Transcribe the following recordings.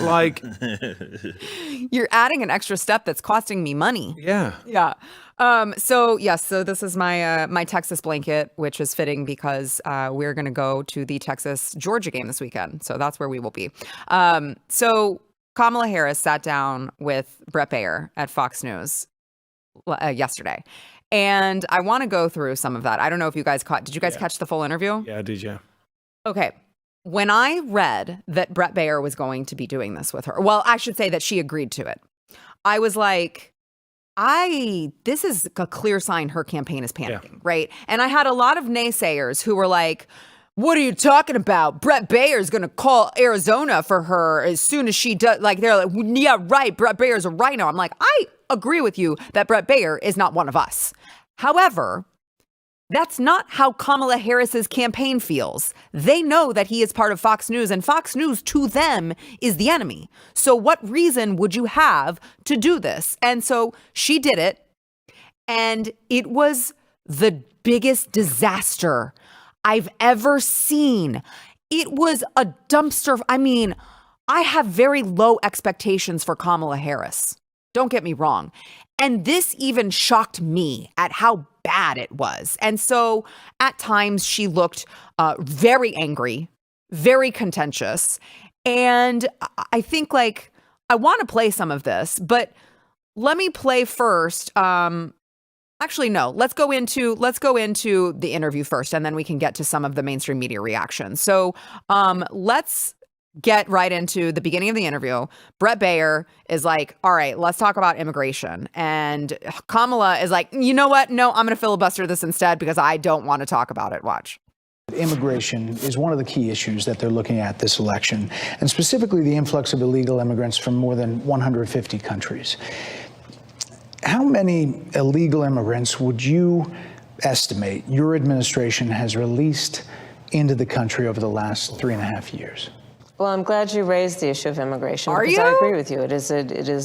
like... You're adding an extra step that's costing me money. Yeah. Yeah. So this is my my Texas blanket, which is fitting because we're going to go to the Texas-Georgia game this weekend. So that's where we will be. So Kamala Harris sat down with Bret Baier at Fox News yesterday. And I want to go through some of that. I don't know if you guys did you guys catch the full interview? Yeah, I did, yeah. Okay. When I read that Bret Baier was going to be doing this with her, well, I should say that she agreed to it. I was like, this is a clear sign her campaign is panicking, right? And I had a lot of naysayers who were like, what are you talking about? Bret Baier's going to call Arizona for her as soon as she does. Like, they're like, yeah, right. Bret Baier's a rhino. I'm like, I agree with you that Bret Baier is not one of us. However, that's not how Kamala Harris's campaign feels. They know that he is part of Fox News, and Fox News to them is the enemy. So what reason would you have to do this? And so she did it, and it was the biggest disaster I've ever seen. It was a dumpster. I mean, I have very low expectations for Kamala Harris. Don't get me wrong. And this even shocked me at how bad it was. And so at times she looked very angry, very contentious. And I think like, I want to play some of this, but let me play first. Actually, no, let's go into the interview first, and then we can get to some of the mainstream media reactions. So let's get right into the beginning of the interview. Bret Baier is like, all right, let's talk about immigration. And Kamala is like, you know what? No, I'm going to filibuster this instead because I don't want to talk about it. Watch. Immigration is one of the key issues that they're looking at this election, and specifically the influx of illegal immigrants from more than 150 countries. How many illegal immigrants would you estimate your administration has released into the country over the last 3.5 years? Well, I'm glad you raised the issue of immigration. Are because you? I agree with you. It is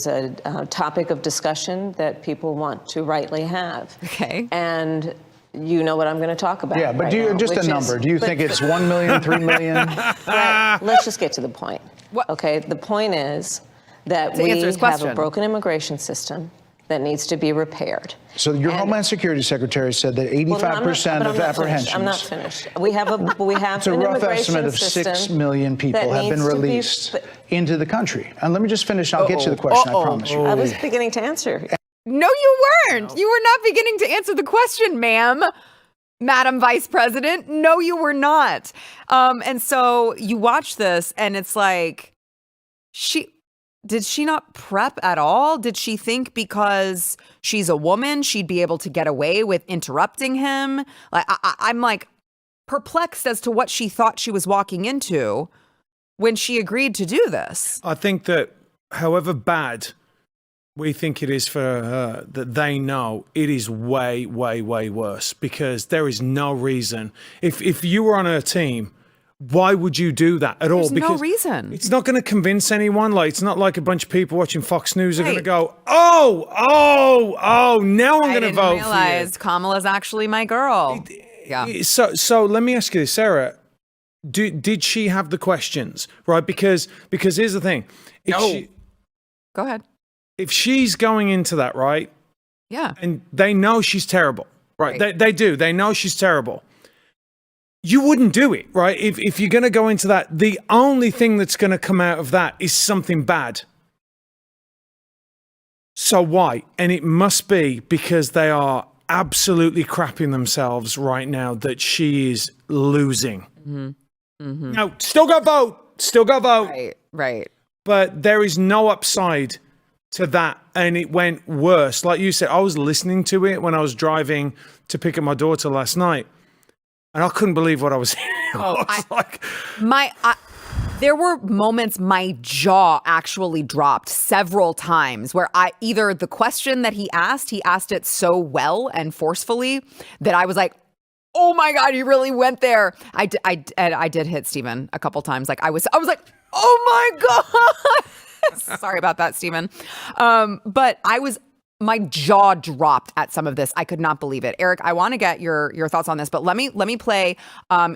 a topic of discussion that people want to rightly have. Okay. And you know what I'm going to talk about. Yeah, but do you just a number? Do you think it's 1 million, 3 million? Right. Let's just get to the point. What? Okay. The point is that we have a broken immigration system that needs to be repaired. So your Homeland Security Secretary said that 85% of apprehensions. I'm not finished. We have it's a rough estimate of 6 million people have been released into the country. And let me just finish. I'll get to the question. I promise you. I was beginning to answer. No, you weren't. No. You were not beginning to answer the question, ma'am. Madam Vice President. No, you were not. And so you watch this and it's like, did she not prep at all? Did she think because she's a woman, she'd be able to get away with interrupting him? Like, I'm like perplexed as to what she thought she was walking into when she agreed to do this. I think that however bad we think it is for her, that they know it is way, way, way worse, because there is no reason. If you were on her team, why would you do that at all? There's no reason. It's not going to convince anyone. Like, it's not like a bunch of people watching Fox News are going to go, now I'm going to vote for you. I realized Kamala's actually my girl. So let me ask you this, Sarah. Did she have the questions, right? Because here's the thing. Go ahead. If she's going into that, right? Yeah. And they know she's terrible, right? They do. They know she's terrible. You wouldn't do it, right? If you're going to go into that, the only thing that's going to come out of that is something bad. So why? And it must be because they are absolutely crapping themselves right now that she is losing. Mm-hmm. Mm-hmm. Now, still go vote. Right. But there is no upside to that. And it went worse. Like you said, I was listening to it when I was driving to pick up my daughter last night. And I couldn't believe what I was hearing. There were moments my jaw actually dropped several times where either the question that he asked it so well and forcefully that I was like, oh my God, he really went there. I did hit Steven a couple times. Like I was like, oh my God. Sorry about that, Steven. But my jaw dropped at some of this. I could not believe it. Eric, I want to get your thoughts on this, but let me play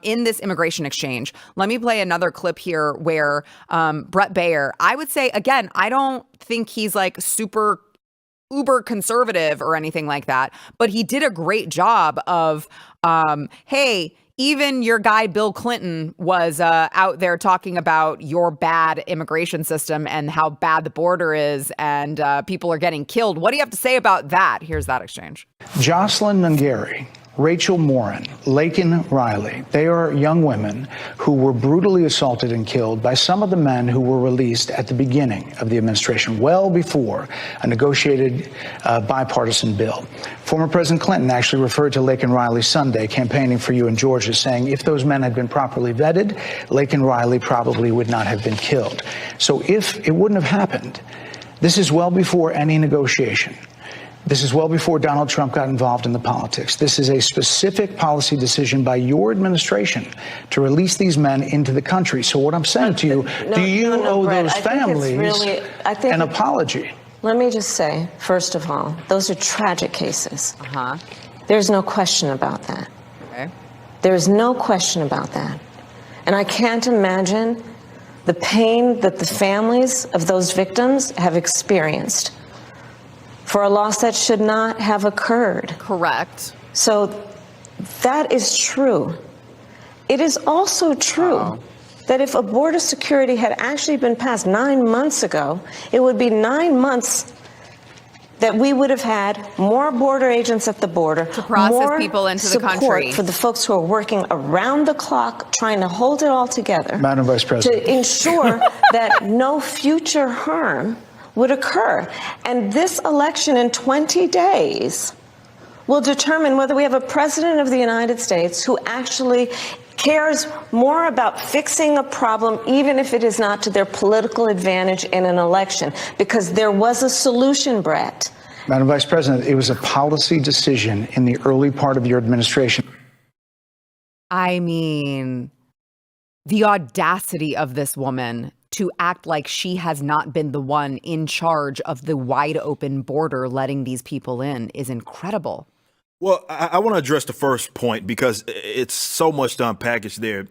in this immigration exchange. Let me play another clip here where Bret Baier, I would say, again, I don't think he's like super uber conservative or anything like that, but he did a great job of, hey, even your guy Bill Clinton was out there talking about your bad immigration system and how bad the border is, and people are getting killed. What do you have to say about that? Here's that exchange. Jocelyn Nungari, Rachel Morin, Laken Riley, they are young women who were brutally assaulted and killed by some of the men who were released at the beginning of the administration, well before a negotiated bipartisan bill. Former President Clinton actually referred to Laken Riley Sunday campaigning for you in Georgia, saying if those men had been properly vetted, Laken Riley probably would not have been killed. So if it wouldn't have happened, this is well before any negotiation. This is well before Donald Trump got involved in the politics. This is a specific policy decision by your administration to release these men into the country. So what I'm saying to you, do you owe Bret, those families an apology? Let me just say, first of all, those are tragic cases. There's no question about that. Okay. There's no question about that. And I can't imagine the pain that the families of those victims have experienced for a loss that should not have occurred. Correct. So that is true. It is also true that if a border security had actually been passed 9 months ago, it would be 9 months that we would have had more border agents at the border to process more people into the support country for the folks who are working around the clock trying to hold it all together. Madam Vice President. To ensure that no future harm would occur. And this election in 20 days will determine whether we have a president of the United States who actually cares more about fixing a problem, even if it is not to their political advantage in an election, because there was a solution, Bret. Madam Vice President, it was a policy decision in the early part of your administration. I mean, the audacity of this woman to act like she has not been the one in charge of the wide open border letting these people in is incredible. Well, I want to address the first point because it's so much to unpackage there.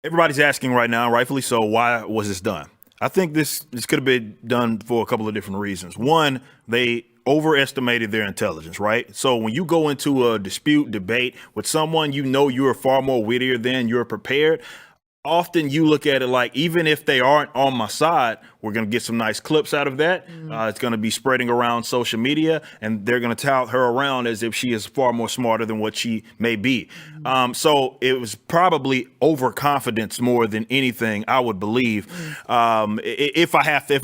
Everybody's asking right now, rightfully so, why was this done? I think this could have been done for a couple of different reasons. One, they overestimated their intelligence, right? So when you go into a dispute, debate with someone you know you're far more wittier than, you're prepared. Often you look at it like, even if they aren't on my side, we're going to get some nice clips out of that. It's going to be spreading around social media, and they're going to tout her around as if she is far more smarter than what she may be. So it was probably overconfidence more than anything, I would believe. If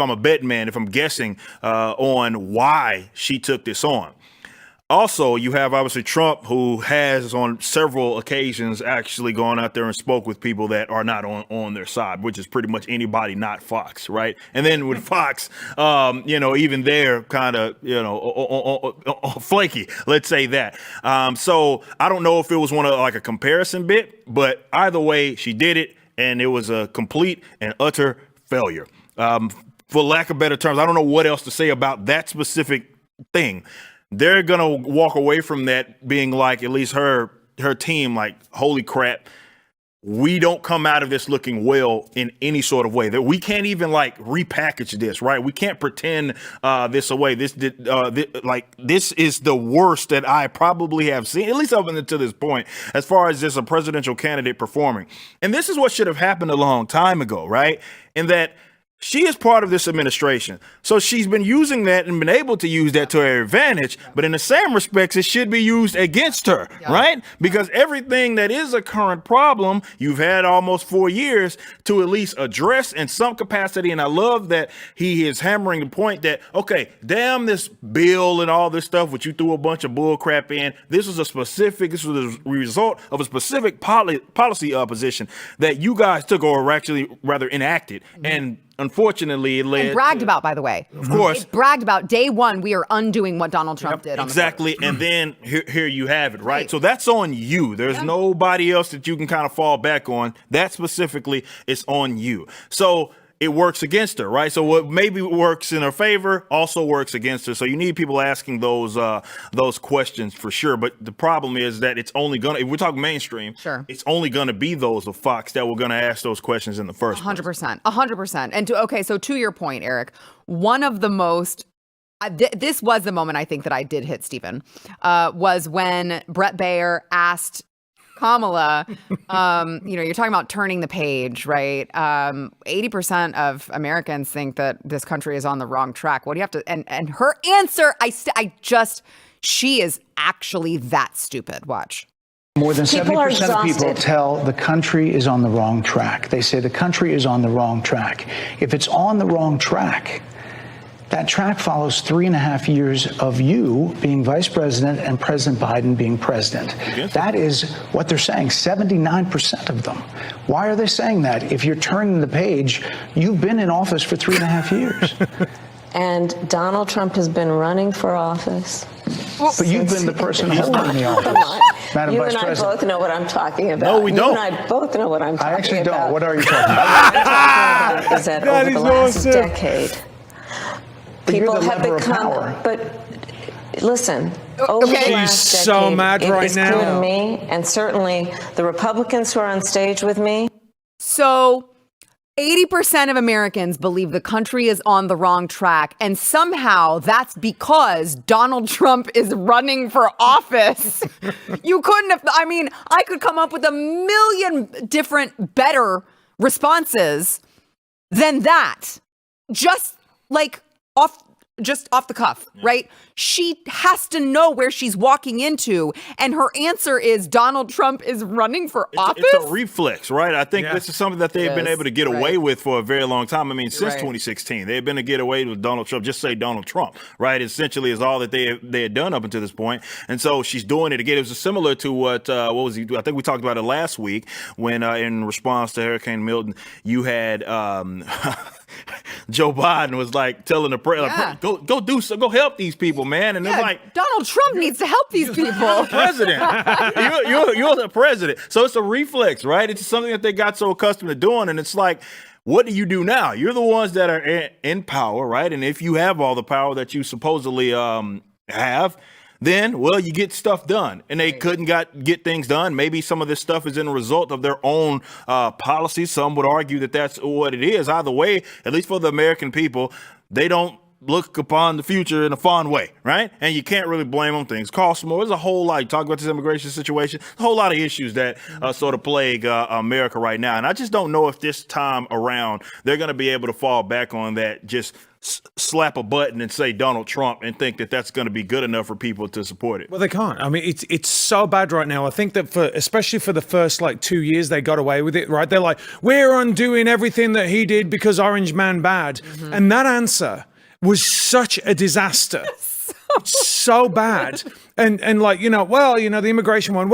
I'm a betting man, if I'm guessing on why she took this on. Also, you have obviously Trump, who has on several occasions actually gone out there and spoke with people that are not on their side, which is pretty much anybody not Fox, right? And then with Fox, even they're kind of, flaky, let's say that. So I don't know if it was one of like a comparison bit, but either way, she did it, and it was a complete and utter failure. For lack of better terms, I don't know what else to say about that specific thing. They're going to walk away from that being like, at least her team, like, holy crap, we don't come out of this looking well in any sort of way. That we can't even like repackage this, right? We can't pretend this away. This is the worst that I probably have seen, at least up until this point, as far as just a presidential candidate performing. And this is what should have happened a long time ago, right? In that she is part of this administration. So she's been using that and been able to use that to her advantage. But in the same respects, it should be used against her, right? Because everything that is a current problem, you've had almost 4 years to at least address in some capacity. And I love that he is hammering the point that, okay, damn this bill and all this stuff, which you threw a bunch of bull crap in. This was a result of a specific policy opposition that you guys took, or actually rather enacted. And unfortunately, it led. And bragged about, by the way. Of course. It bragged about day one, we are undoing what Donald Trump did. Exactly. And then here you have it, right? So that's on you. There's nobody else that you can kind of fall back on. That specifically is on you. So it works against her, right? So what maybe works in her favor also works against her. So you need people asking those questions for sure. But the problem is that it's only gonna, if we're talking mainstream, sure, it's only gonna be those of Fox that were gonna ask those questions in the first place. 100%. And so to your point, Eric, one of the most this was the moment I think that I did hit Stephen, was when Bret Baier asked Kamala, you're talking about turning the page, right? 80% of Americans think that this country is on the wrong track. What do you have to, and her answer, she is actually that stupid. Watch. More than 70% of people tell the country is on the wrong track. They say the country is on the wrong track. If it's on the wrong track, that track follows 3.5 years of you being vice president and President Biden being president. That is what they're saying, 79% of them. Why are they saying that? If you're turning the page, you've been in office for 3.5 years. And Donald Trump has been running for office. But you've been the person holding the office. Madam You Vice and I President. both know what I'm talking about. No, we don't. You and I both know what I'm talking about. I actually don't. What are you talking about? What I'm talking about is that over the last awesome. decade, But you're people the have lever of become. power. But listen, over the She's last so decade, mad it right is clear now. to me, and certainly the Republicans who are on stage with me. So 80% of Americans believe the country is on the wrong track. And somehow that's because Donald Trump is running for office. You couldn't have, I could come up with a million different better responses than that. Just off the cuff, right? She has to know where she's walking into, and her answer is Donald Trump is running for office. It's a reflex, right? I think this is something that they've been able to get away with for a very long time. I mean, since 2016, they've been to get away with Donald Trump. Just say Donald Trump, right? Essentially is all that they had done up until this point. And so she's doing it again. It was similar to what was he? I think we talked about it last week when in response to Hurricane Milton, you had Joe Biden was like telling the press, go do so, go help these people, man. And it's like, Donald Trump needs to help these people. President, you're the president. So it's a reflex, right? It's something that they got so accustomed to doing. And it's like, what do you do now? You're the ones that are in power, right? And if you have all the power that you supposedly have, then, well, you get stuff done. And they couldn't get things done. Maybe some of this stuff is in a result of their own policies. Some would argue that that's what it is. Either way, at least for the American people, they don't look upon the future in a fond way, right? And you can't really blame them. Things cost more. There's a whole lot. You talk about this immigration situation, a whole lot of issues that sort of plague America right now. And I just don't know if this time around they're going to be able to fall back on that, just slap a button and say Donald Trump and think that that's going to be good enough for people to support it. Well, they can't. I mean, it's so bad right now. I think that especially for the first 2 years, they got away with it, right? They're like, we're undoing everything that he did because Orange Man bad. And that answer was such a disaster. So bad. And the immigration one,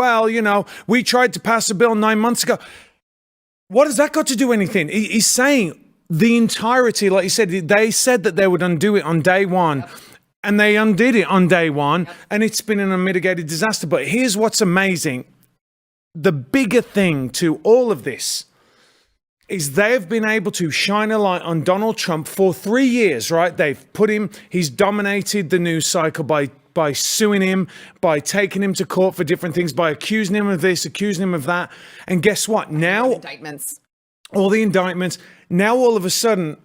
we tried to pass a bill 9 months ago. What has that got to do anything? He's saying the entirety, like you said, they said that they would undo it on day one. And they undid it on day one. And it's been an unmitigated disaster. But here's what's amazing. The bigger thing to all of this is they've been able to shine a light on Donald Trump for 3 years, right? They've he's dominated the news cycle by suing him, by taking him to court for different things, by accusing him of this, accusing him of that. And guess what? Now, all the indictments. Now, all of a sudden,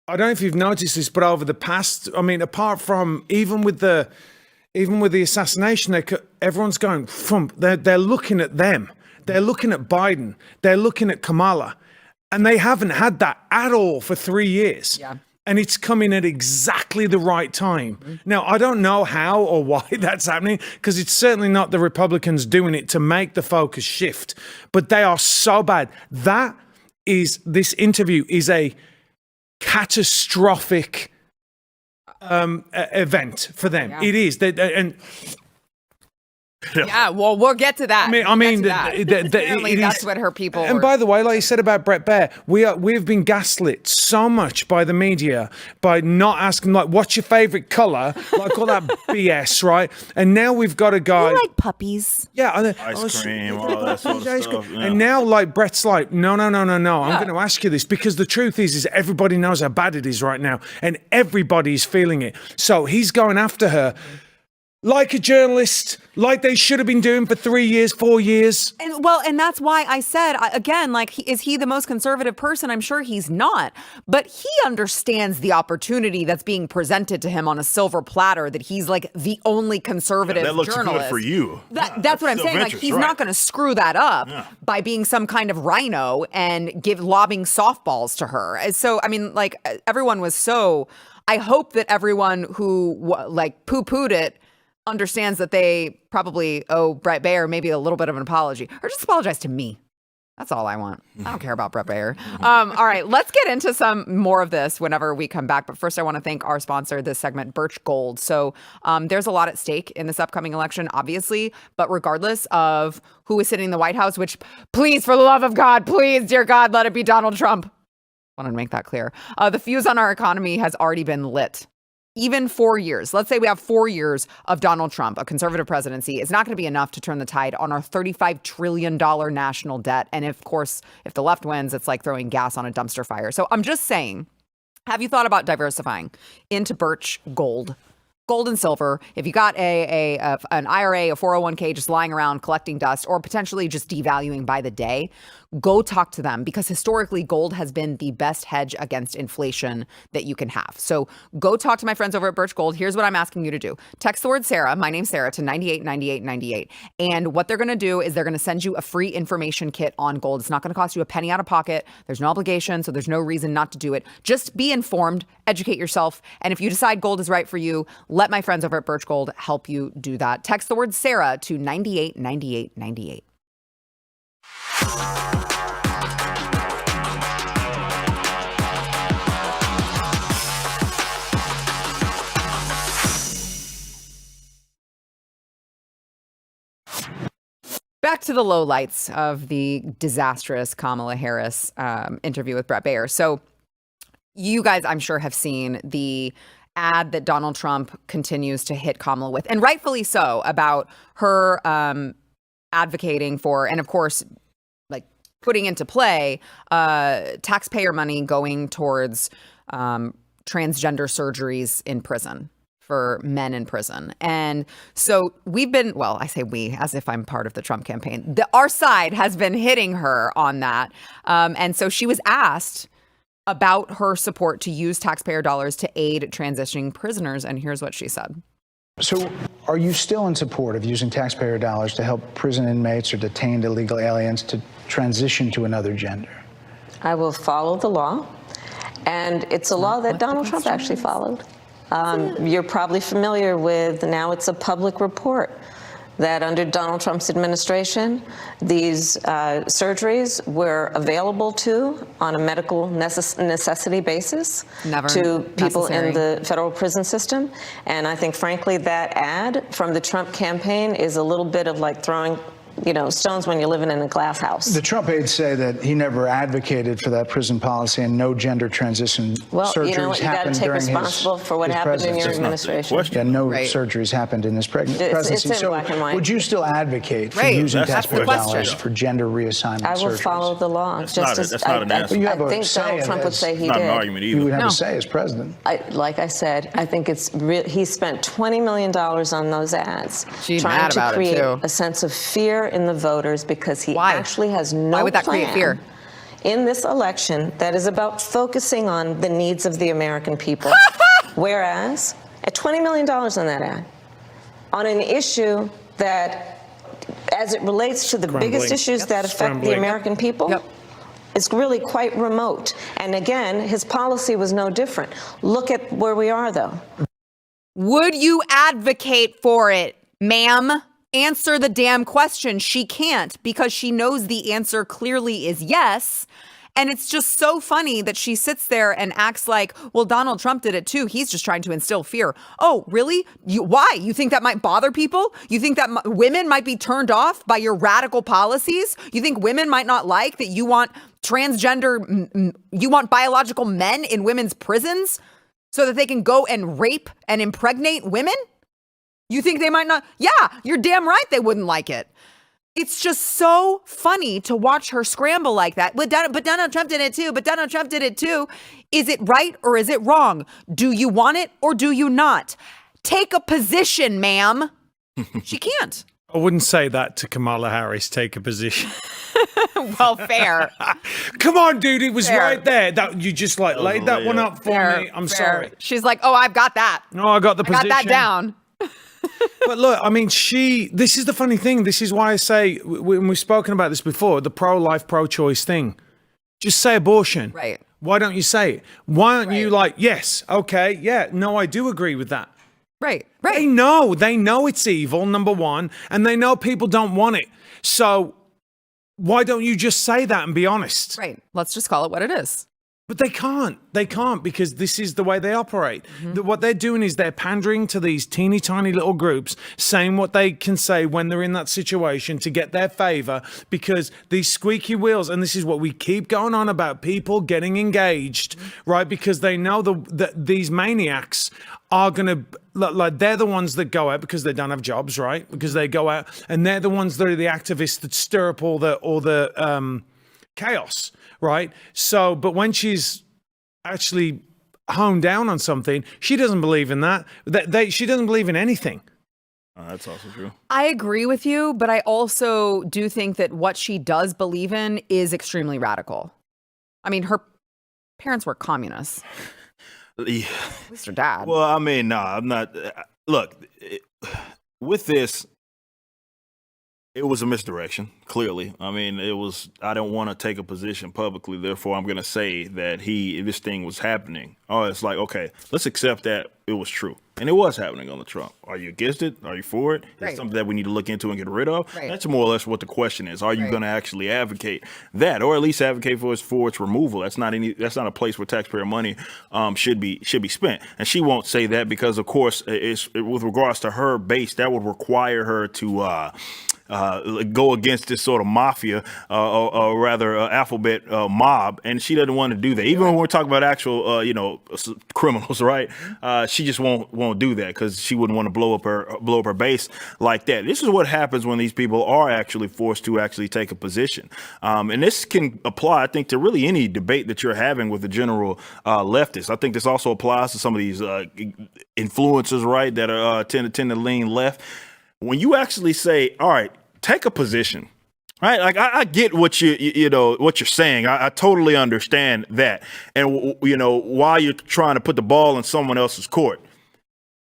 I don't know if you've noticed this, but over the past, apart from even with the assassination, everyone's going from, they're looking at them. They're looking at Biden. They're looking at Kamala. And they haven't had that at all for 3 years. Yeah. And it's coming at exactly the right time. Now, I don't know how or why that's happening, because it's certainly not the Republicans doing it to make the focus shift. But they are so bad. This interview is a catastrophic event for them. Yeah. It is. And Yeah, well, we'll get to that. I mean, Apparently it that's is- what her people. And by the way, like you said about Bret Baier, we've been gaslit so much by the media by not asking, like, what's your favorite color, like all that BS, right? And now we've got a guy. like puppies. Yeah, Ice cream, all that sort of stuff. Yeah. And now, like, Brett's like, no. I'm going to ask you this because the truth is everybody knows how bad it is right now, and everybody's feeling it. So he's going after her like a journalist, like they should have been doing for 3 years, 4 years. And that's why I said, again, like, is he the most conservative person? I'm sure he's not. But he understands the opportunity that's being presented to him on a silver platter, that he's like the only conservative that looks journalist. good for you. That's what I'm saying. Like, he's not going to screw that up by being some kind of rhino and lobbing softballs to her. So, I mean, like, everyone was so, I hope that everyone who like poo-pooed it understands that they probably owe Bret Baier maybe a little bit of an apology, or just apologize to me. That's all I want. I don't care about Bret Baier. All right, let's get into some more of this whenever we come back. But first, I want to thank our sponsor, this segment, Birch Gold. So there's a lot at stake in this upcoming election, obviously. But regardless of who is sitting in the White House, which, please, for the love of God, please, dear God, let it be Donald Trump. I wanted to make that clear. The fuse on our economy has already been lit. Even 4 years, let's say we have 4 years of Donald Trump, a conservative presidency, is not going to be enough to turn the tide on our $35 trillion national debt. And of course, if the left wins, it's like throwing gas on a dumpster fire. So I'm just saying, have you thought about diversifying into Birch Gold? Gold and silver, if you got an IRA, a 401k just lying around collecting dust, or potentially just devaluing by the day, go talk to them, because historically gold has been the best hedge against inflation that you can have. So go talk to my friends over at Birch Gold. Here's what I'm asking you to do. Text the word Sarah, my name's Sarah, to 989898. And what they're going to do is they're going to send you a free information kit on gold. It's not going to cost you a penny out of pocket. There's no obligation, so there's no reason not to do it. Just be informed, educate yourself. And if you decide gold is right for you, let my friends over at Birch Gold help you do that. Text the word Sarah to 989898. Back to the lowlights of the disastrous Kamala Harris interview with Bret Baier. So you guys, I'm sure, have seen the ad that Donald Trump continues to hit Kamala with, and rightfully so, about her advocating for, and of course, like putting into play taxpayer money going towards transgender surgeries in prison, for men in prison. And so we've been, well, I say we as if I'm part of the Trump campaign. Our side has been hitting her on that. And so she was asked about her support to use taxpayer dollars to aid transitioning prisoners. And here's what she said. So are you still in support of using taxpayer dollars to help prison inmates or detained illegal aliens to transition to another gender? I will follow the law. And it's a law that Donald Trump actually followed. You're probably familiar with, now it's a public report, that under Donald Trump's administration, these surgeries were available on a medical necessity basis to people in the federal prison system. And I think, frankly, that ad from the Trump campaign is a little bit of like throwing stones when you're living in a glass house. The Trump aides say that he never advocated for that prison policy, and no gender transition surgeries happened during his presidency. You got to take responsible for what happened in your administration. Yeah, no surgeries happened in his presidency. It's in black and white. Would you still advocate for using taxpayer dollars for gender reassignment surgeries? I will follow the law. That's not an answer. You I have a think say Donald Trump would say he Not did. an argument either. You would have a say as president. Like I said, I think it's he spent $20 million on those ads, trying to create a sense of fear in the voters, because he actually has no plan in this election that is about focusing on the needs of the American people. Whereas at $20 million on that ad, on an issue that, as it relates to the biggest issues that affect the American people, it's really quite remote. And again, his policy was no different. Look at where we are, though. Would you advocate for it, ma'am? Answer the damn question. She can't, because she knows the answer clearly is yes. And it's just so funny that she sits there and acts like, well, Donald Trump did it too. He's just trying to instill fear. Oh, really? Why? You think that might bother people? You think that women might be turned off by your radical policies? You think women might not like that you want transgender, you want biological men in women's prisons so that they can go and rape and impregnate women? You think they might not? Yeah, you're damn right they wouldn't like it. It's just so funny to watch her scramble like that. But Donald Trump did it too. But Donald Trump did it too. Is it right or is it wrong? Do you want it or do you not? Take a position, ma'am. She can't. I wouldn't say that to Kamala Harris. Take a position. Well, fair. Come on, dude. It was Fair. right there. That you just like laid that one up for me. I'm sorry. She's like, oh, I've got that. No, I got the position. Got that down. But look, I mean, this is the funny thing. This is why I say, when we've spoken about this before, the pro-life, pro-choice thing. Just say abortion. Right. Why don't you say it? Why aren't you like, yes, okay, yeah, no, I do agree with that. Right. They know it's evil, number one, and they know people don't want it. So why don't you just say that and be honest? Right. Let's just call it what it is. But they can't. They can't because this is the way they operate. What they're doing is they're pandering to these teeny tiny little groups, saying what they can say when they're in that situation to get their favor, because these squeaky wheels, and this is what we keep going on about, people getting engaged, right? Because they know that these maniacs are going to, like, they're the ones that go out because they don't have jobs, right? Because they go out and they're the ones that are the activists that stir up all the chaos. Right. So, but when she's actually honed down on something, she doesn't believe in that. She doesn't believe in anything. That's also true. I agree with you, but I also do think that what she does believe in is extremely radical. I mean, her parents were communists. At least her dad. Well, I mean, no, I'm not. Look, with this, it was a misdirection, clearly. I mean, I don't want to take a position publicly, therefore I'm going to say that this thing was happening. Oh, it's like, okay, let's accept that it was true. And it was happening on the Trump. Are you against it? Are you for it? Is it something that we need to look into and get rid of? Right. That's more or less what the question is. Are you going to actually advocate that, or at least advocate for its removal? That's not a place where taxpayer money should be spent. And she won't say that because, of course, with regards to her base, that would require her to go against this sort of mafia, or rather alphabet mob, and she doesn't want to do that. Even when we're talking about actual, criminals, right? She just won't do that because she wouldn't want to blow up her base like that. This is what happens when these people are actually forced to actually take a position, and this can apply, I think, to really any debate that you're having with the general leftists. I think this also applies to some of these influencers, right, that are tend to lean left. When you actually say, all right, take a position, right? Like I get what what you're saying. I totally understand that. And, while you're trying to put the ball in someone else's court.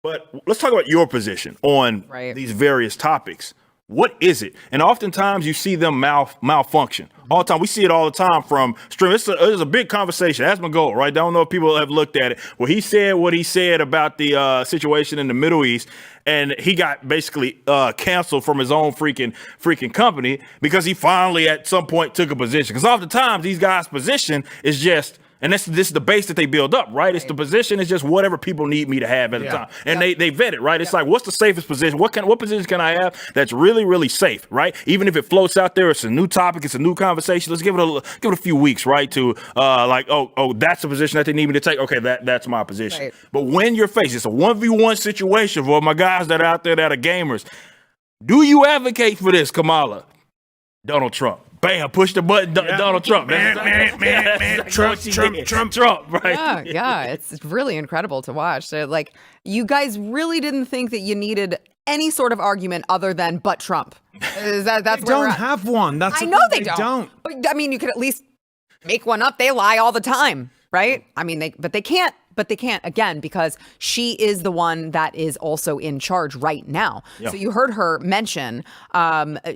But let's talk about your position on these various topics. What is it? And oftentimes you see them malfunction all the time. We see it all the time from stream. It's a big conversation. That's my goal, right? I don't know if people have looked at it. Well, he said what he said about the situation in the Middle East, and he got basically canceled from his own freaking company because he finally at some point took a position. Because oftentimes these guys' position is just, and this is the base that they build up, right? It's the position is just whatever people need me to have at the time. And they vet it, right? It's like, what's the safest position? What position can I have that's really, really safe, right? Even if it floats out there, it's a new topic, it's a new conversation. Let's give it a few weeks, right? To that's the position that they need me to take. Okay, that's my position. Right. But when you're faced, it's a 1v1 situation for my guys that are out there that are gamers. Do you advocate for this, Kamala? Donald Trump. Bam, push the button, Donald Trump. Trump, right? Yeah, it's really incredible to watch. So, like, you guys really didn't think that you needed any sort of argument other than but Trump. That's they don't have one. I know they don't. But, I mean, you could at least make one up. They lie all the time, right? I mean, they can't. But they can't, again, because she is the one that is also in charge right now. Yeah. So you heard her mention,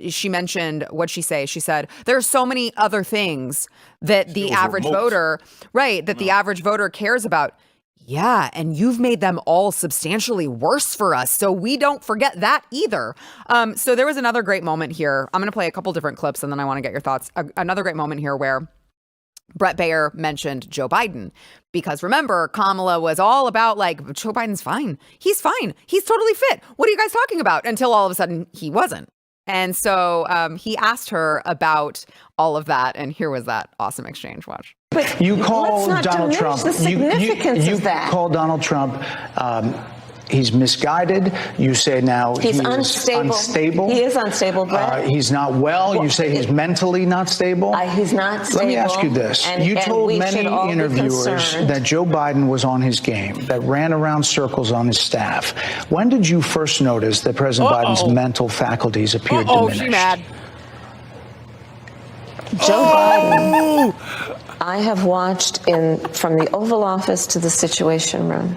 she mentioned, what'd she say? She said, there are so many other things that the average voter, the average voter cares about. Yeah, and you've made them all substantially worse for us. So we don't forget that either. So there was another great moment here. I'm going to play a couple different clips and then I want to get your thoughts. Another great moment here where Bret Baier mentioned Joe Biden because remember, Kamala was all about like, Joe Biden's fine. He's fine. He's totally fit. What are you guys talking about? Until all of a sudden he wasn't. And so he asked her about all of that. And here was that awesome exchange. Watch. But You call let's not Donald diminish Trump. the significance you of that. call Donald Trump. He's misguided. You say now He's he unstable. is unstable. He is unstable, Brett. He's not well. You say he's mentally not stable. He's not stable. Let me ask you this. You told many interviewers that Joe Biden was on his game, that ran around circles on his staff. When did you first notice that President Biden's mental faculties appeared diminished? She mad. Joe Biden, I have watched from the Oval Office to the Situation Room,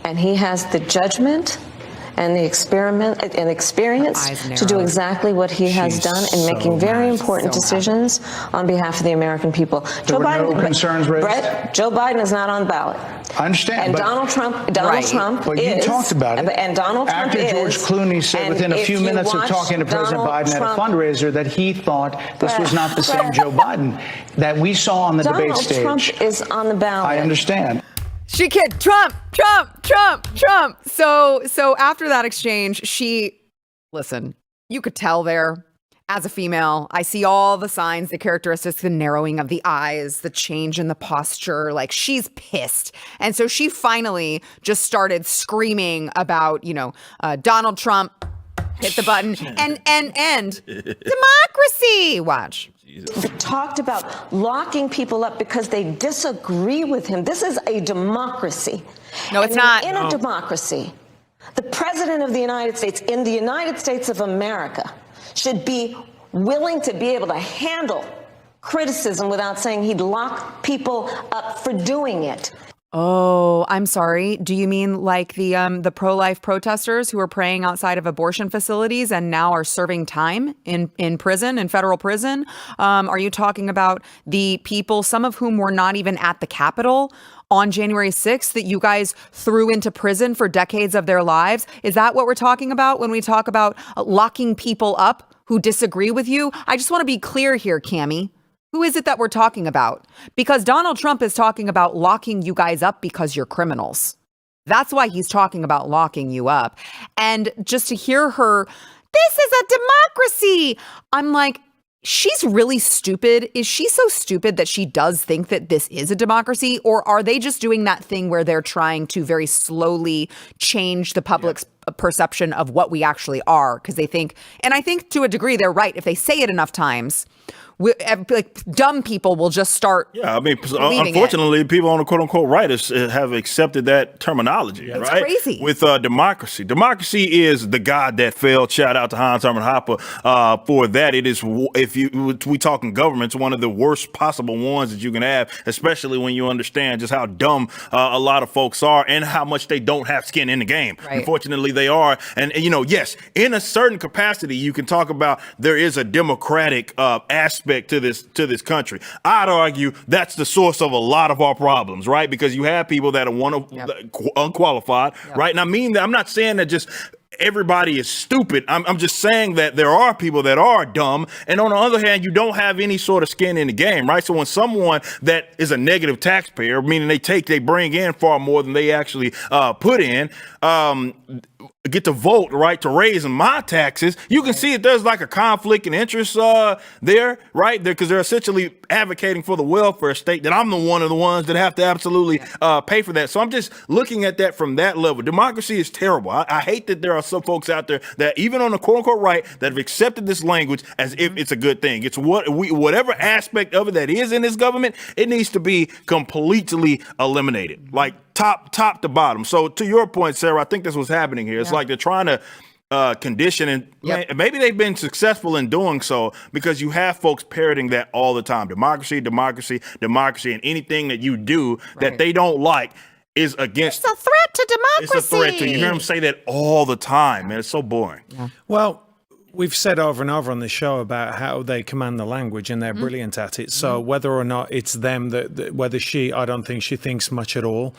and he has the judgment and the experience to do exactly what he has done in making very important decisions on behalf of the American people. There were no concerns raised? Brett, Joe Biden is not on the ballot. I understand. And but, Donald Trump But you talked about it. And Donald Trump After George Clooney said within a few minutes of talking to President Biden at a fundraiser that he thought this was not the same Joe Biden that we saw on the debate stage. Donald Trump is on the ballot. I understand. She kid Trump. So after that exchange, listen, you could tell there as a female, I see all the signs, the characteristics, the narrowing of the eyes, the change in the posture, like she's pissed. And so she finally just started screaming about, Donald Trump, hit the button and democracy. Watch. Talked about locking people up because they disagree with him. This is a democracy. No, it's not. In a democracy, the president of the United States, in the United States of America, should be willing to be able to handle criticism without saying he'd lock people up for doing it. Oh, I'm sorry. Do you mean like the pro-life protesters who are praying outside of abortion facilities and now are serving time in prison, in federal prison? Are you talking about the people, some of whom were not even at the Capitol on January 6th, that you guys threw into prison for decades of their lives? Is that what we're talking about when we talk about locking people up who disagree with you? I just want to be clear here, Cammie. Who is it that we're talking about? Because Donald Trump is talking about locking you guys up because you're criminals. That's why he's talking about locking you up. And just to hear her, this is a democracy. I'm like, she's really stupid. Is she so stupid that she does think that this is a democracy? Or are they just doing that thing where they're trying to very slowly change the public's perception of what we actually are? Because they think, and I think to a degree they're right, if they say it enough times, like dumb people will just start. Yeah, I mean, unfortunately, people on the quote unquote right have accepted that terminology. It's right? crazy. With democracy. Democracy is the god that failed. Shout out to Hans Hermann Hoppe for that. It is, we talking government's one of the worst possible ones that you can have, especially when you understand just how dumb a lot of folks are and how much they don't have skin in the game. Right. Unfortunately, they are. And yes, in a certain capacity, you can talk about there is a democratic aspect to this country. I'd argue that's the source of a lot of our problems, right? Because you have people that are unqualified, right? And I mean that I'm not saying that just everybody is stupid. I'm just saying that there are people that are dumb. And on the other hand, you don't have any sort of skin in the game, right? So when someone that is a negative taxpayer, meaning they bring in far more than they actually put in, get to vote, right, to raise my taxes, you can see that there's like a conflict in interest there, right? Because they're essentially advocating for the welfare state that I'm one of the ones that have to absolutely pay for that. So I'm just looking at that from that level. Democracy is terrible. I hate that there are some folks out there that even on the quote unquote right that have accepted this language as if it's a good thing. It's whatever aspect of it that is in this government, it needs to be completely eliminated. Like top to bottom. So to your point, Sarah, I think that's what's happening here. It's like they're trying to condition, and maybe they've been successful in doing so because you have folks parroting that all the time. Democracy, and anything that you do that they don't like is against. It's a threat to democracy. It's a threat to you. Hear them say that all the time, man. It's so boring. Yeah. Well, we've said over and over on the show about how they command the language and they're brilliant at it. So whether or not it's them, whether I don't think she thinks much at all.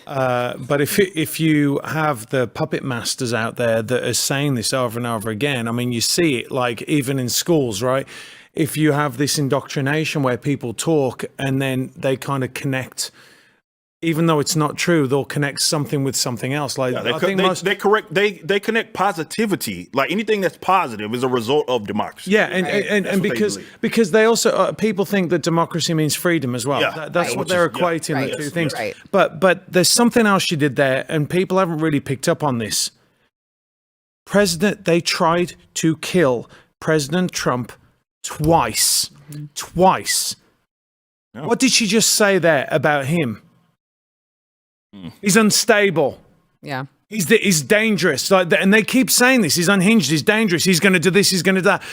But if you have the puppet masters out there that are saying this over and over again, I mean, you see it like even in schools, right? if you have this indoctrination where people talk and then they kind of connect, even though it's not true, they'll connect something with something else. Like they connect positivity. Like anything that's positive is a result of democracy. Yeah, and because they also people think that democracy means freedom as well. Yeah. That's what they're equating the two things. Right. But there's something else she did there, and people haven't really picked up on this. They tried to kill President Trump twice. Twice. No. What did she just say there about him? He's unstable. Yeah. He's dangerous. And they keep saying this. He's unhinged. He's dangerous. He's going to do this. He's going to do that.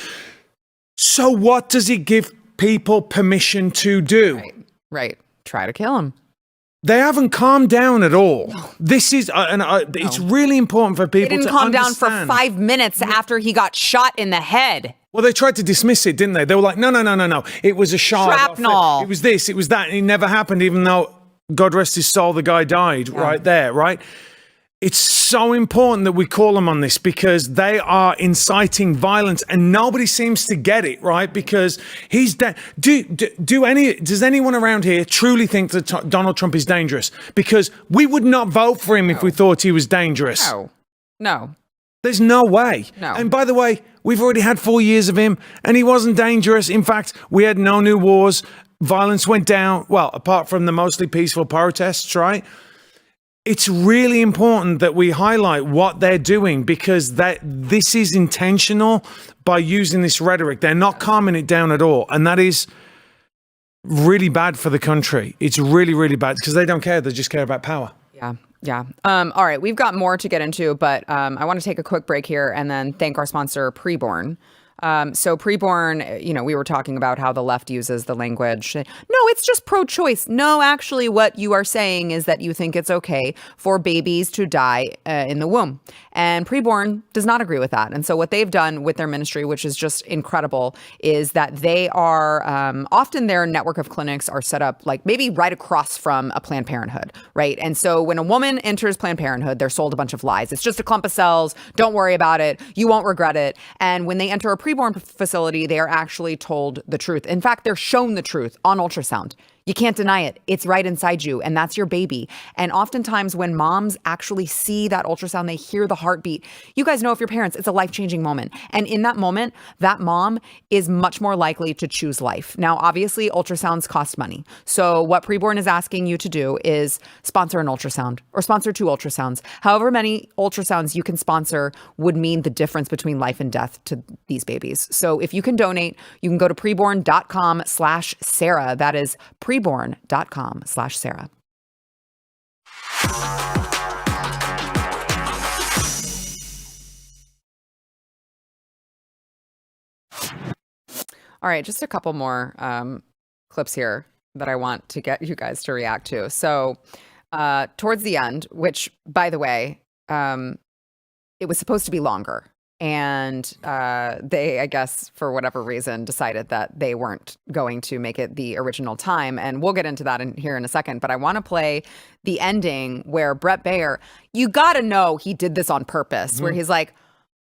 So what does it give people permission to do? Right. Try to kill him. They haven't calmed down at all. No. This is, it's really important for people to understand. They didn't calm down for 5 minutes after he got shot in the head. Well, they tried to dismiss it, didn't they? They were like, no. It was a shot. Shrapnel. It was this. It was that. And it never happened, even though, God rest his soul, the guy died right there, right? It's so important that we call them on this because they are inciting violence and nobody seems to get it, right? Because he's dead. Does anyone around here truly think that Donald Trump is dangerous? Because we would not vote for him if we thought he was dangerous. No. There's no way. No. And by the way, we've already had 4 years of him and he wasn't dangerous. In fact, we had no new wars. Violence went down, well, apart from the mostly peaceful protests, right? It's really important that we highlight what they're doing because this is intentional by using this rhetoric. They're not calming it down at all. And that is really bad for the country. It's really, really bad because they don't care. They just care about power. Yeah. All right. We've got more to get into, but I want to take a quick break here and then thank our sponsor, Preborn. So preborn, we were talking about how the left uses the language. No, it's just pro-choice. No, actually, what you are saying is that you think it's okay for babies to die in the womb. And preborn does not agree with that. And so what they've done with their ministry, which is just incredible, is that they are often their network of clinics are set up like maybe right across from a Planned Parenthood, right? And so when a woman enters Planned Parenthood, they're sold a bunch of lies. It's just a clump of cells. Don't worry about it. You won't regret it. And when they enter a preborn facility, they are actually told the truth. In fact, they're shown the truth on ultrasound. You can't deny it. It's right inside you, and that's your baby. And oftentimes when moms actually see that ultrasound, they hear the heartbeat. You guys know if you're parents, it's a life-changing moment. And in that moment, that mom is much more likely to choose life. Now, obviously, ultrasounds cost money. So what Preborn is asking you to do is sponsor an ultrasound or sponsor 2 ultrasounds. However many ultrasounds you can sponsor would mean the difference between life and death to these babies. So if you can donate, you can go to preborn.com/Sarah. That is preborn.com/Sarah. All right, just a couple more clips here that I want to get you guys to react to. So towards the end, which, by the way, it was supposed to be longer. And they, I guess, for whatever reason, decided that they weren't going to make it the original time. And we'll get into that here in a second. But I want to play the ending where Bret Baier, you got to know he did this on purpose, where he's like,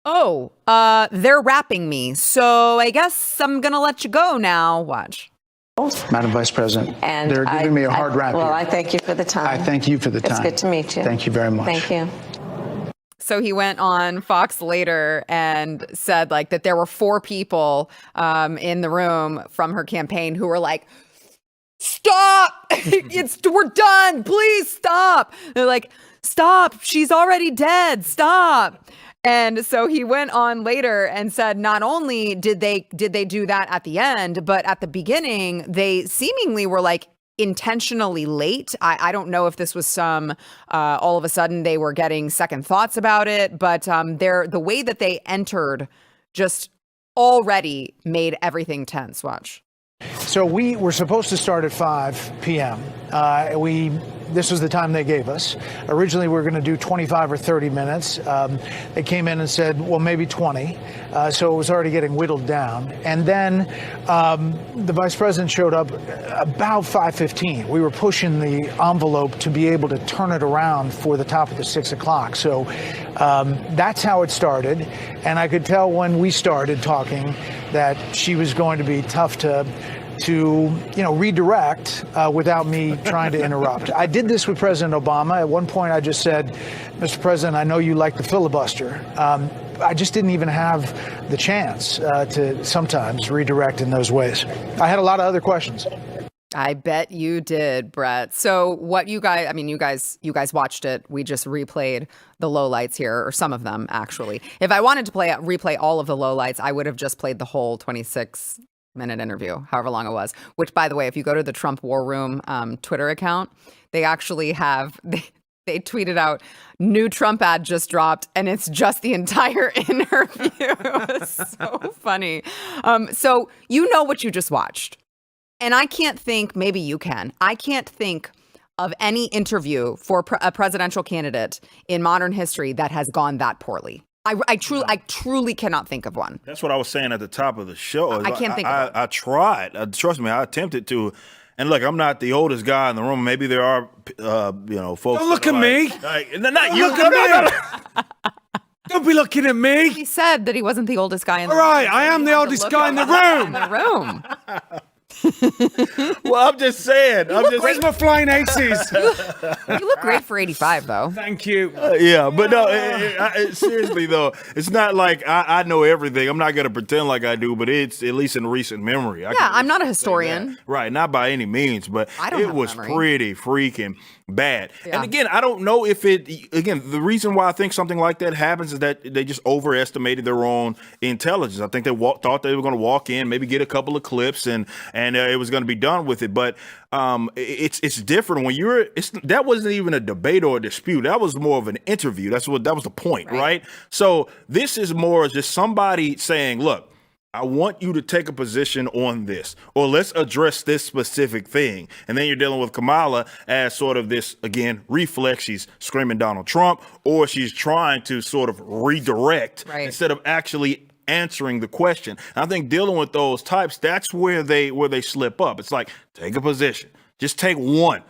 oh, they're wrapping me. So I guess I'm going to let you go now. Watch. Madam Vice President, And they're giving me a hard rap Well, here. I thank you for the time. I thank you for the time. It's good to meet you. Thank you very much. Thank you. So he went on Fox later and said like that there were 4 people in the room from her campaign who were like, stop, we're done, please stop. They're like, stop, she's already dead, stop. And so he went on later and said not only did they do that at the end, but at the beginning, they seemingly were like intentionally late. I don't know if this was some, all of a sudden they were getting second thoughts about it, but the way that they entered just already made everything tense. Watch. So we were supposed to start at 5 p.m. We this was the time they gave us. Originally, we were going to do 25 or 30 minutes. They came in and said, well, maybe 20. So it was already getting whittled down. And then the vice president showed up about 5:15. We were pushing the envelope to be able to turn it around for the top of the 6 o'clock. So that's how it started. And I could tell when we started talking that she was going to be tough to redirect without me trying to interrupt. I did this with President Obama. At one point, I just said, Mr. President, I know you like the filibuster. I just didn't even have the chance to sometimes redirect in those ways. I had a lot of other questions. I bet you did, Bret. So what you guys, you guys watched it. We just replayed the lowlights here, or some of them, actually. If I wanted to replay all of the lowlights, I would have just played the whole 26-minute interview, however long it was. Which, by the way, if you go to the Trump War Room Twitter account, they actually have... They tweeted out, new Trump ad just dropped, and it's just the entire interview. It was so funny. So you know what you just watched. And I can't think, maybe you can, I can't think of any interview for a presidential candidate in modern history that has gone that poorly. I truly cannot think of one. That's what I was saying at the top of the show. I can't think of one. I tried. Trust me, I attempted to. And look, I'm not the oldest guy in the room. Maybe there are, folks. Don't look at me. Not you. Look at me. Don't be looking at me. He said that he wasn't the oldest guy in the room. All right, I am the oldest guy in the room. Well, I'm just saying. Where's my flying aces? You look great for 85, though. Thank you. Yeah, but no, seriously, though, it's not like I know everything. I'm not going to pretend like I do, but it's at least in recent memory. I'm not a historian. Right, not by any means, but it was pretty freaking bad. Yeah. And again, I don't know if the reason why I think something like that happens is that they just overestimated their own intelligence. I think they thought they were going to walk in, maybe get a couple of clips, and it was going to be done with it. But it's different when that wasn't even a debate or a dispute. That was more of an interview. That was the point, right? So this is more just somebody saying, look, I want you to take a position on this, or let's address this specific thing. And then you're dealing with Kamala as sort of this, again, reflex. She's screaming Donald Trump, or she's trying to sort of redirect instead of actually answering the question. And I think dealing with those types, that's where they slip up. It's like, take a position. Just take one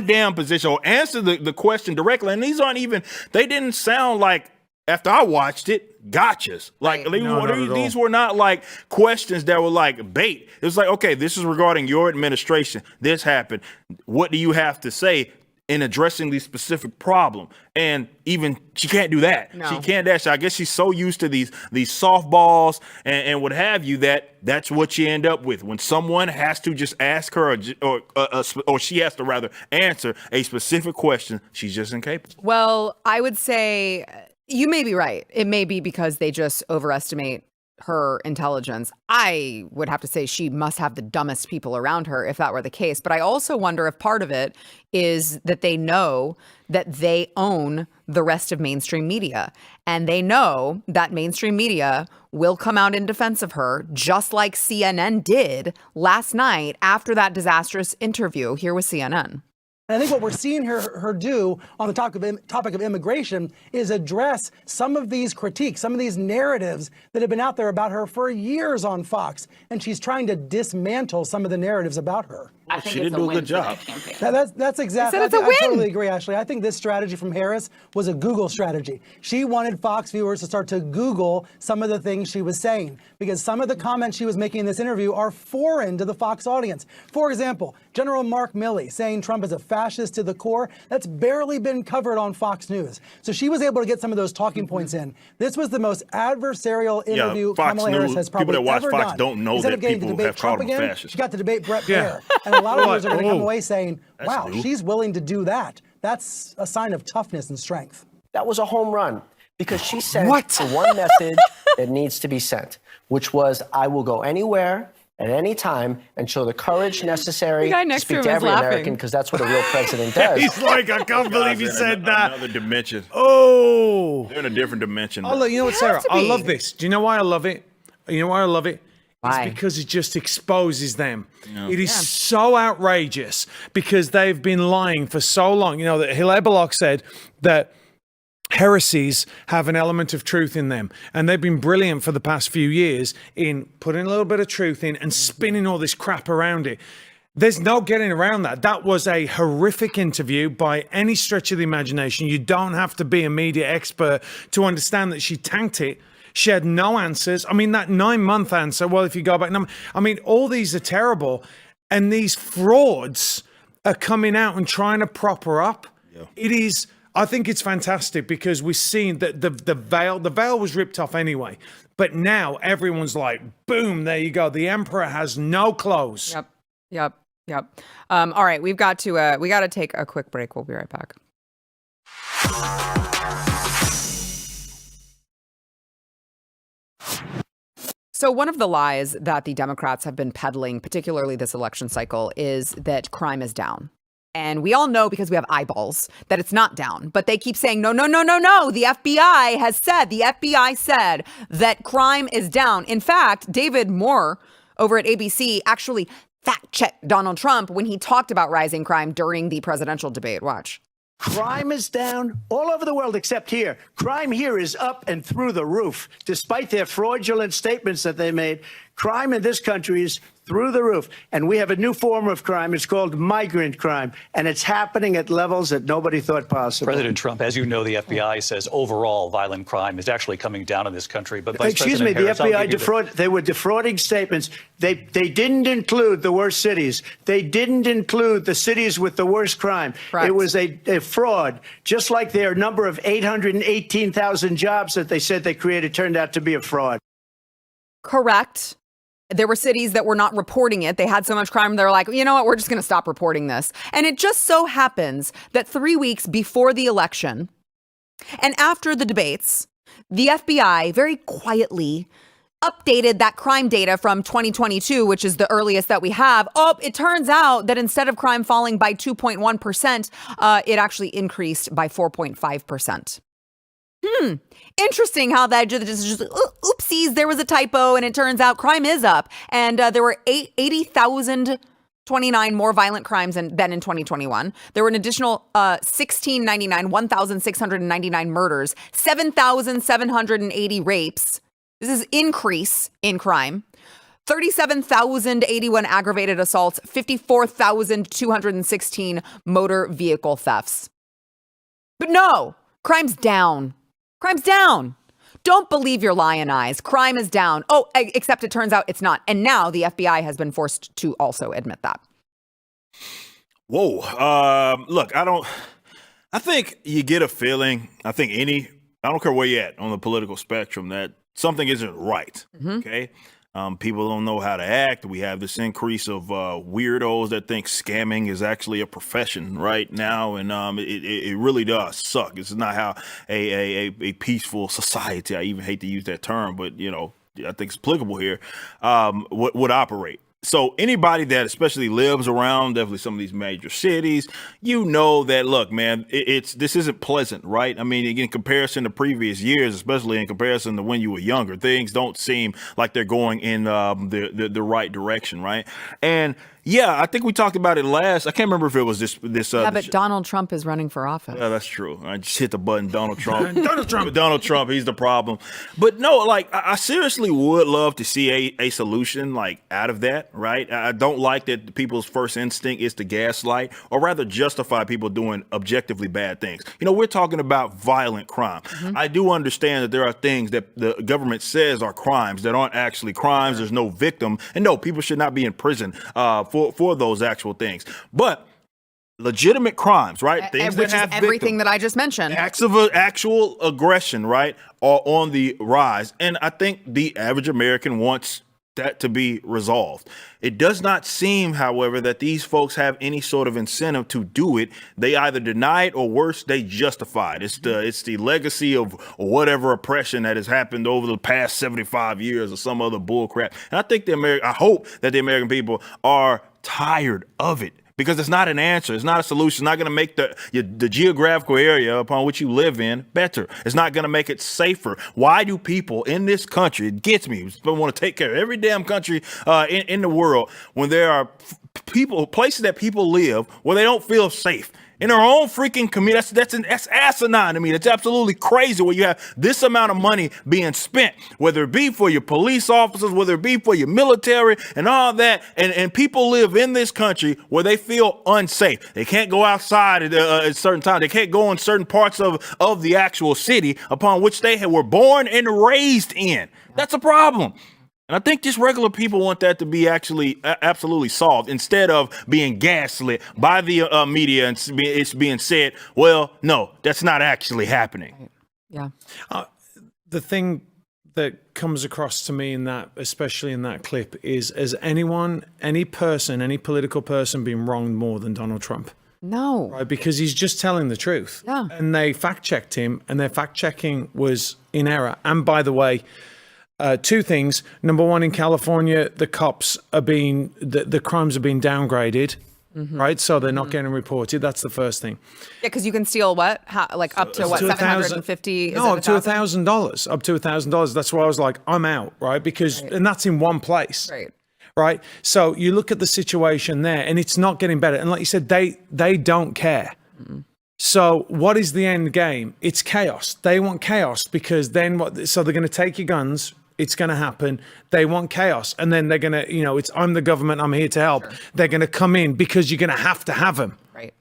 damn position, or answer the question directly. And these aren't even, they didn't sound like, after I watched it, gotchas. Like these were not like questions that were like bait. It was like, okay, this is regarding your administration. This happened. What do you have to say in addressing the specific problem? And even she can't do that. No. She can't dash. I guess she's so used to these softballs and what have you that's what you end up with when someone has to just ask her or she has to rather answer a specific question. She's just incapable. Well, I would say you may be right. It may be because they just overestimate her intelligence. I would have to say she must have the dumbest people around her if that were the case. But I also wonder if part of it is that they know that they own the rest of mainstream media. And they know that mainstream media will come out in defense of her, just like CNN did last night after that disastrous interview. Here was CNN. And I think what we're seeing her do on the topic of immigration is address some of these critiques, some of these narratives that have been out there about her for years on Fox. And she's trying to dismantle some of the narratives about her. Well, she didn't do a good job. That's exactly. I totally agree, Ashley. I think this strategy from Harris was a Google strategy. She wanted Fox viewers to start to Google some of the things she was saying, because some of the comments she was making in this interview are foreign to the Fox audience. For example, General Mark Milley saying Trump is a fascist to the core. That's barely been covered on Fox News. So she was able to get some of those talking points in. This was the most adversarial interview Kamala Harris has probably ever done. People that watch Fox don't know that people have called him fascist. She got to debate Bret Baier. And a lot of viewers are going to come away saying, wow, she's willing to do that. That's a sign of toughness and strength. That was a home run, because she sent the one message that needs to be sent, which was, I will go anywhere at any time and show the courage necessary to speak to every American, because that's what a real president does. He's like, I can't believe he said that. Another dimension. Oh. They're in a different dimension. You know what, Sarah? I love this. Do you know why I love it? You know why I love it? Why? It's because it just exposes them. It is so outrageous because they've been lying for so long. You know, that Hilaire Belloc said that heresies have an element of truth in them, and they've been brilliant for the past few years in putting a little bit of truth in and spinning all this crap around it. There's no getting around that. That was a horrific interview by any stretch of the imagination. You don't have to be a media expert to understand that she tanked it. She had no answers. I mean, that 9-month answer, well, if you go back, I mean, all these are terrible. And these frauds are coming out and trying to prop her up. Yeah. It is, I think it's fantastic because we've seen that the veil was ripped off anyway. But now everyone's like, boom, there you go. The emperor has no clothes. Yep. All right, we got to take a quick break. We'll be right back. So one of the lies that the Democrats have been peddling, particularly this election cycle, is that crime is down. And we all know, because we have eyeballs, that it's not down. But they keep saying, no. The FBI said that crime is down. In fact, David Moore over at ABC actually fact-checked Donald Trump when he talked about rising crime during the presidential debate. Watch. Crime is down all over the world except here. Crime here is up and through the roof. Despite their fraudulent statements that they made, crime in this country is through the roof. And we have a new form of crime. It's called migrant crime. And it's happening at levels that nobody thought possible. President Trump, as you know, the FBI says overall violent crime is actually coming down in this country. But Vice Excuse me, President the Harris, FBI they were defrauding statements. They didn't include the worst cities. They didn't include the cities with the worst crime. Correct. It was a fraud, just like their number of 818,000 jobs that they said they created turned out to be a fraud. Correct. There were cities that were not reporting it. They had so much crime, they're like, you know what, we're just going to stop reporting this. And it just so happens that 3 weeks before the election and after the debates, the FBI very quietly updated that crime data from 2022, which is the earliest that we have. Oh, it turns out that instead of crime falling by 2.1%, it actually increased by 4.5%. Interesting how that just oopsies, there was a typo and it turns out crime is up. And there were 80,029 more violent crimes than in 2021. There were an additional 1,699 murders, 7,780 rapes. This is increase in crime. 37,081 aggravated assaults, 54,216 motor vehicle thefts. But no, crime's down. Crime's down. Don't believe your lion eyes. Crime is down. Oh, except it turns out it's not. And now the FBI has been forced to also admit that. Whoa. Look, I think you get a feeling, I don't care where you're at on the political spectrum, that something isn't right. Okay. People don't know how to act. We have this increase of weirdos that think scamming is actually a profession right now, and it really does suck. It's not how a peaceful society, I even hate to use that term, but you know, I think it's applicable here, would operate. So anybody that especially lives around definitely some of these major cities, you know that, look, man, this isn't pleasant, right? I mean, in comparison to previous years, especially in comparison to when you were younger, things don't seem like they're going in the right direction, right? And yeah, I think we talked about it last. I can't remember if it was this. Yeah, but Donald Trump is running for office. Yeah, that's true. I just hit the button, Donald Trump. Donald Trump, he's the problem. But no, like, I seriously would love to see a solution, like, out of that, right? I don't like that people's first instinct is to gaslight or rather justify people doing objectively bad things. You know, we're talking about violent crime. I do understand that there are things that the government says are crimes that aren't actually crimes. There's no victim. And no, people should not be in prison for those actual things. But legitimate crimes, right? Things which that have is everything victims, that I just mentioned. Acts of actual aggression, right, are on the rise. And I think the average American wants that to be resolved. It does not seem, however, that these folks have any sort of incentive to do it. They either deny it or worse, they justify it. It's the legacy of whatever oppression that has happened over the past 75 years or some other bull crap. And I think I hope that the American people are tired of it. because it's not an answer. It's not a solution. It's not going to make the geographical area upon which you live in better. It's not going to make it safer. Why do people in this country, it gets me, want to take care of every damn country in the world when there are places that people live where they don't feel safe? In our own freaking community, that's asinine to me. That's absolutely crazy where you have this amount of money being spent, whether it be for your police officers, whether it be for your military and all that. And people live in this country where they feel unsafe. They can't go outside at certain times. They can't go in certain parts of the actual city upon which they were born and raised in. That's a problem. And I think just regular people want that to be actually absolutely solved instead of being gaslit by the media and it's being said, well, no, that's not actually happening. Yeah. The thing that comes across to me in that, especially in that clip, is has any political person been wronged more than Donald Trump? No. Right, because he's just telling the truth. Yeah. And they fact-checked him, and their fact-checking was in error. And by the way, two things. Number one, in California, the cops are the crimes are being downgraded, right? So they're not getting reported. That's the first thing. Yeah, because you can steal what? Up to what? 750? No, up to $1,000. Up to $1,000. That's why I was like, I'm out, right? Because and that's in one place, right? So you look at the situation there, and it's not getting better. And like you said, they don't care. So what is the end game? It's chaos. They want chaos because then what? So they're going to take your guns. It's going to happen. They want chaos. And then they're going to, I'm the government. I'm here to help. Sure. They're going to come in because you're going to have them. Right.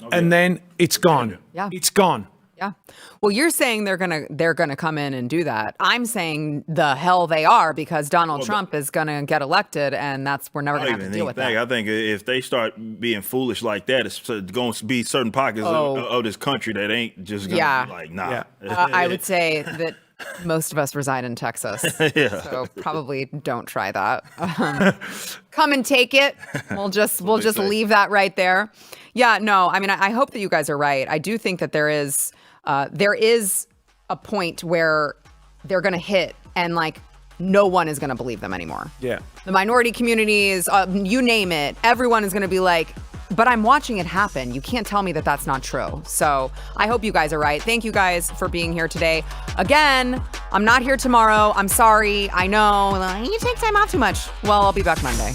Okay. And then it's gone. Yeah. It's gone. Yeah. Well, you're saying they're gonna come in and do that. I'm saying the hell they are because Donald Trump is gonna get elected, and we're never gonna have to deal with that. I think if they start being foolish like that, it's going to be certain pockets of this country that ain't just gonna be like, nah. Yeah. I would say that most of us reside in Texas, so probably don't try that. Come and take it. We'll just leave that right there. Yeah. No. I mean, I hope that you guys are right. I do think that there is a point where they're going to hit and like no one is going to believe them anymore. Yeah. The minority communities, you name it, everyone is going to be like, but I'm watching it happen. You can't tell me that that's not true. So I hope you guys are right. Thank you guys for being here today. Again, I'm not here tomorrow. I'm sorry. I know you take time off too much. Well, I'll be back Monday.